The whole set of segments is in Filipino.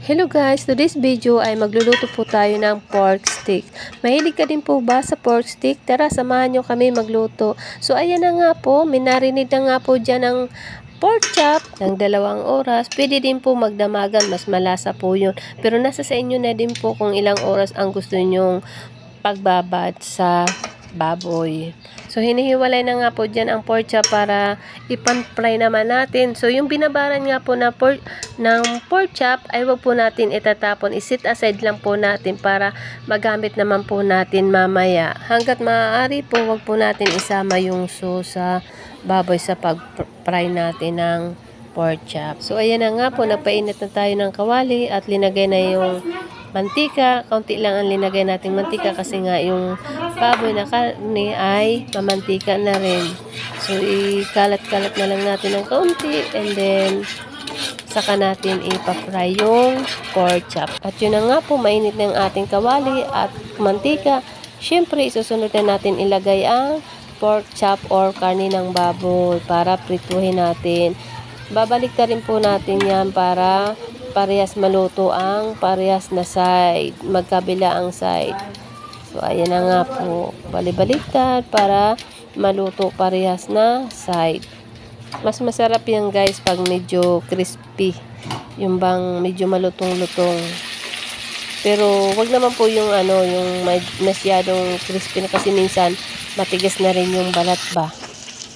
Hello guys, today's video ay magluluto po tayo ng pork stick. Mahilig ka din po ba sa pork stick? Tara, samahan nyo kami magluto. So ayan na nga po, minarinid na nga po dyan ng pork chop ng 2 oras. Pwede din po magdamagan, mas malasa po yun. Pero nasa sa inyo na din po kung ilang oras ang gusto nyong pagbabad sa baboy. So, hinihiwalay na nga po dyan ang pork chop para ipan-fry naman natin. So, yung binabaran nga po na ng pork chop ay wag po natin itatapon. I-set aside lang po natin para magamit naman po natin mamaya. Hanggat maaari po, wag po natin isama yung sauce sa baboy sa pag-fry natin ng pork chop. So, ayan na nga po, nagpainit na tayo ng kawali at linagay na yung mantika. Kaunti lang ang linagay nating mantika kasi nga yung baboy na karne ay mamantika na rin. So, ikalat-kalat na lang natin ng kaunti and then saka natin ipa-fry yung pork chop. At yun na nga po, mainit na ang ating kawali at mantika. Siyempre, isusunod na natin ilagay ang pork chop or karne ng baboy para prituhin natin. Babalik na rin po natin yan para parehas maluto ang parehas na side, magkabila ang side. So, ayan na nga po, balibaliktad para maluto parehas na side. Mas masarap yan guys pag medyo crispy, yung bang medyo malutong-lutong. Pero wag naman po yung yung masyadong crispy na kasi minsan matigas na rin yung balat ba.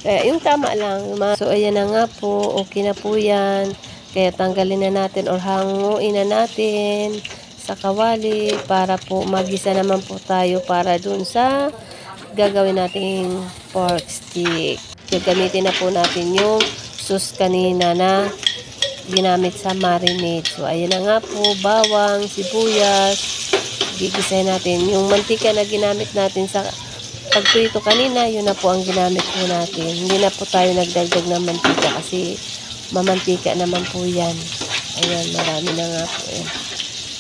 Kaya yung tama lang. So, ayan na nga po, okay na po yan. Kaya tanggalin na natin or hanguin na natin sa kawali para po magisa naman po tayo para dun sa gagawin nating pork stick. So, gamitin na po natin yung sauce kanina na ginamit sa marinade. So, ayan na nga po, bawang, sibuyas, gigisahin natin. Yung mantika na ginamit natin sa pagprito kanina, yun na po ang ginamit po natin. Hindi na po tayo nagdagdag ng mantika kasi mamantika naman po yan. Ayan, marami na nga po eh.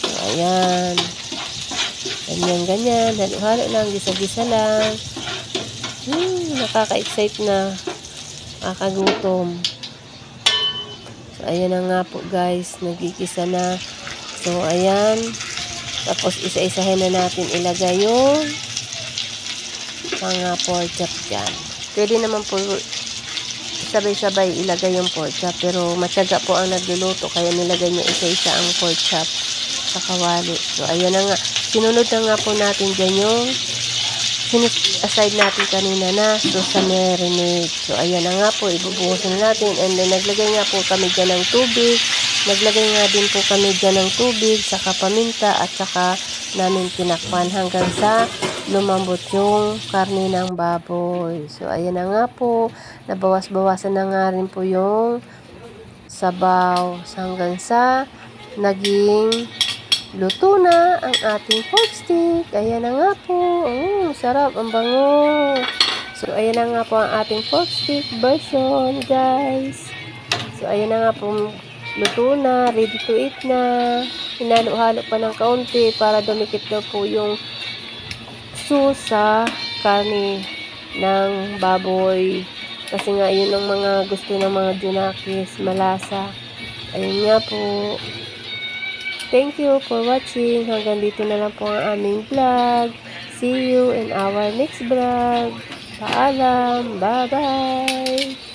So, ayan. Ganyan. Halo-halo lang, gisa-gisa lang. Nakaka-excite na. Nakakagutom. So, ayan na nga po guys. Nagigisa na. So, ayan. Tapos, isa-isahin na natin ilagay yung mga pork chop dyan. Pwede naman po sabay-sabay ilagay yung pork chop, pero matyaga po ang nagluluto kaya nilagay niya isa-isa ang pork chop sa kawali. So, ayan na nga. Sinunod na nga po natin dyan yung aside natin kanina na sa marinade. So, ayan na nga po. Ibubuhos na natin. And then, naglagay nga po kami dyan ng tubig. Naglagay nga din po kami dyan ng tubig, saka paminta, at saka namin tinakpan hanggang sa lumambot yung karne ng baboy. So, ayan na nga po. Nabawas-bawasan na nga rin po yung sabaw hanggang sa naging luto na ang ating pork stick. Ayan na nga po. Sarap. Ang bango. So, ayan na nga po ang ating pork stick version, guys. So, ayan na nga po. Luto na. Ready to eat na. Hinalo-halo pa ng kaunti para dumikit na po yung sa karne ng baboy. Kasi nga, yun ang mga gusto ng mga junakis. Malasa. Ayun nga po. Thank you for watching. Hanggang dito na lang po ang aming vlog. See you in our next vlog. Paalam. Bye-bye.